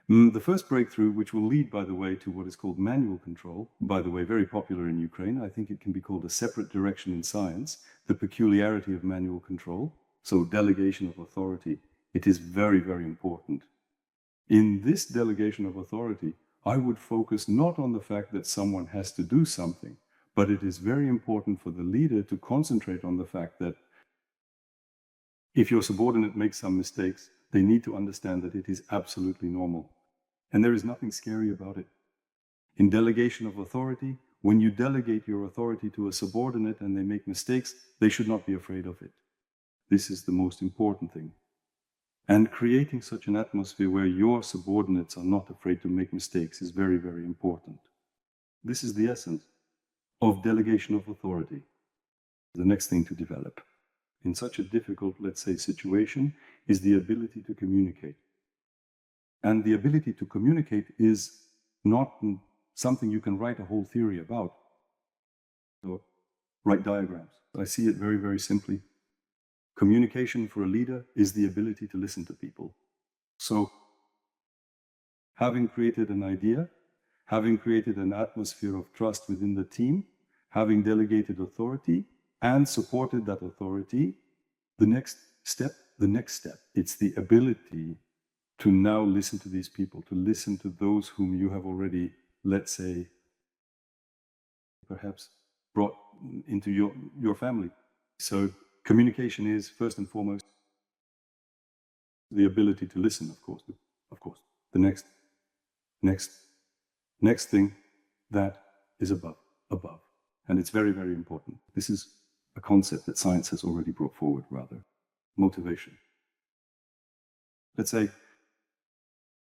The first breakthrough, which will lead, by the way, to what is called manual control, by the way, very popular in Ukraine. I think it can be called a separate direction in science, the peculiarity of manual control, so delegation of authority. It is very, very important. In this delegation of authority, I would focus not on the fact that someone has to do something, but it is very important for the leader to concentrate on the fact that if your subordinate makes some mistakes, they need to understand that it is absolutely normal. And there is nothing scary about it. In delegation of authority, when you delegate your authority to a subordinate and they make mistakes, they should not be afraid of it. This is the most important thing. And creating such an atmosphere where your subordinates are not afraid to make mistakes is very, very important. This is the essence of delegation of authority. The next thing to develop in such a difficult, let's say, situation is the ability to communicate. And the ability to communicate is not something you can write a whole theory about or write diagrams. I see it very, very simply. Communication for a leader is the ability to listen to people. So, having created an idea, having created an atmosphere of trust within the team, having delegated authority and supported that authority, the next step, it's the ability to now listen to these people, to listen to those whom you have already, let's say, perhaps brought into your family. So communication is, first and foremost, the ability to listen, of course. The next thing that is above. And it's very, very important. This is a concept that science has already brought forward, rather. Motivation. Let's say,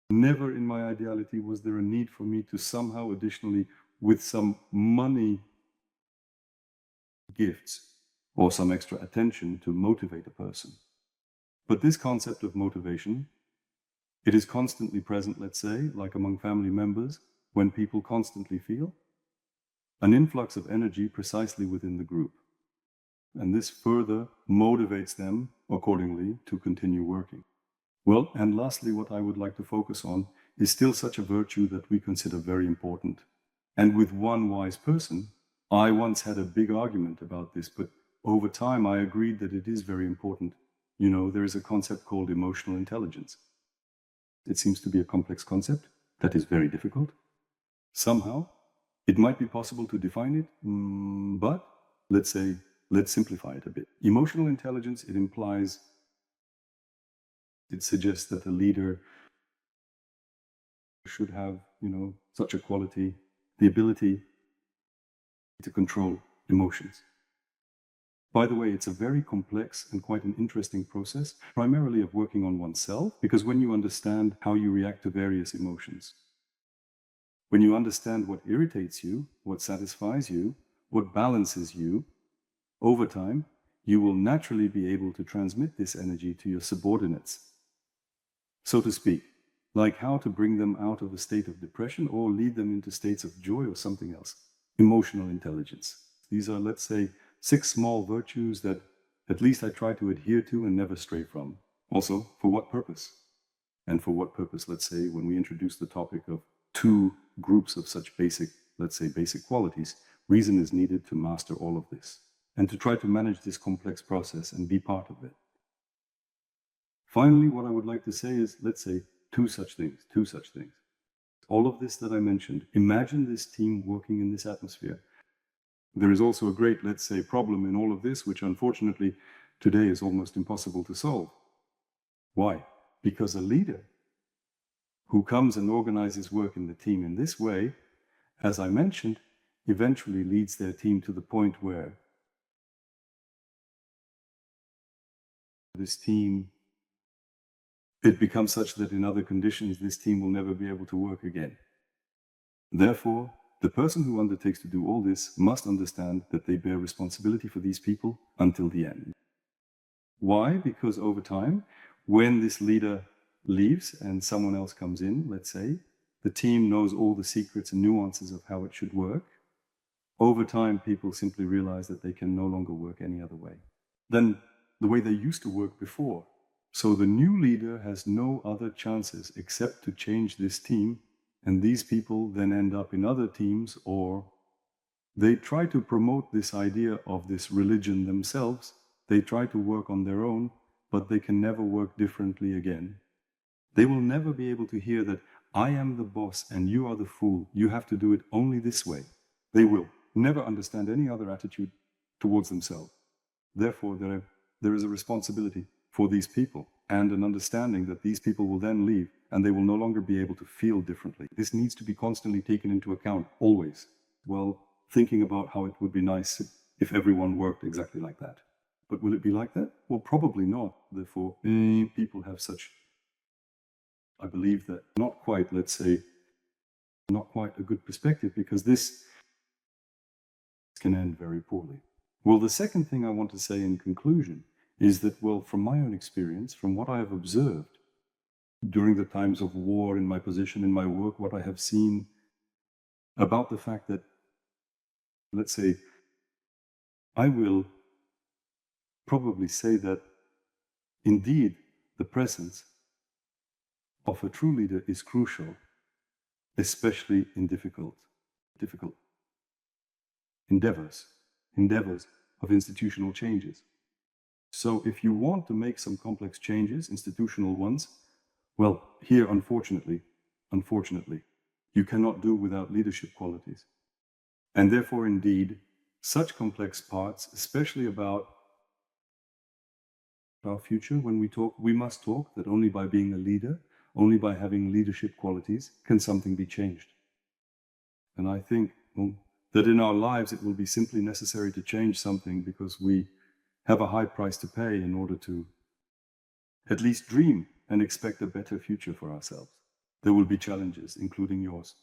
never in my ideality was there a need for me to somehow additionally, with some money gifts or some extra attention, to motivate a person. But this concept of motivation, it is constantly present, let's say, like among family members, when people constantly feel an influx of energy precisely within the group. And this further motivates them, accordingly, to continue working. Well, and lastly, what I would like to focus on is still such a virtue that we consider very important. And with one wise person, I once had a big argument about this, but over time I agreed that it is very important. You know, there is a concept called emotional intelligence. It seems to be a complex concept that is very difficult. Somehow, it might be possible to define it, but let's simplify it a bit. Emotional intelligence, it suggests that a leader should have, such a quality, the ability to control emotions. By the way, it's a very complex and quite an interesting process, primarily of working on oneself, because when you understand how you react to various emotions, when you understand what irritates you, what satisfies you, what balances you, over time, you will naturally be able to transmit this energy to your subordinates, so to speak, like how to bring them out of a state of depression or lead them into states of joy or something else. Emotional intelligence. These are, let's say, 6 small virtues that at least I try to adhere to and never stray from. Also, for what purpose? And for what purpose, let's say, when we introduce the topic of 2 groups of such basic qualities, reason is needed to master all of this and to try to manage this complex process and be part of it. Finally, what I would like to say is, let's say, two such things. All of this that I mentioned, imagine this team working in this atmosphere. There is also a great, let's say, problem in all of this, which unfortunately today is almost impossible to solve. Why? Because a leader who comes and organizes work in the team in this way, as I mentioned, eventually leads their team to the point where this team, it becomes such that in other conditions, this team will never be able to work again. Therefore, the person who undertakes to do all this must understand that they bear responsibility for these people until the end. Why? Because over time, when this leader leaves and someone else comes in, let's say, the team knows all the secrets and nuances of how it should work. Over time, people simply realize that they can no longer work any other way than the way they used to work before. So the new leader has no other chances except to change this team, and these people then end up in other teams, or they try to promote this idea of this religion themselves. They try to work on their own, but they can never work differently again. They will never be able to hear that I am the boss and you are the fool. You have to do it only this way. They will never understand any other attitude towards themselves. Therefore, there is a responsibility for these people and an understanding that these people will then leave and they will no longer be able to feel differently. This needs to be constantly taken into account, always. Well, thinking about how it would be nice if everyone worked exactly like that. But will it be like that? Well, probably not. Therefore, people have such, I believe that not quite, let's say, not quite a good perspective, because this can end very poorly. Well, the second thing I want to say in conclusion is that, well, from my own experience, from what I have observed during the times of war, in my position, in my work, what I have seen about the fact that, let's say, I will probably say that indeed the presence of a true leader is crucial, especially in difficult endeavors of institutional changes. So if you want to make some complex changes, institutional ones, well, here, unfortunately, you cannot do without leadership qualities. And therefore, indeed, such complex parts, especially about our future, when we must talk that only by being a leader, only by having leadership qualities, can something be changed. And I think that in our lives it will be simply necessary to change something because we have a high price to pay in order to at least dream and expect a better future for ourselves. There will be challenges, including yours.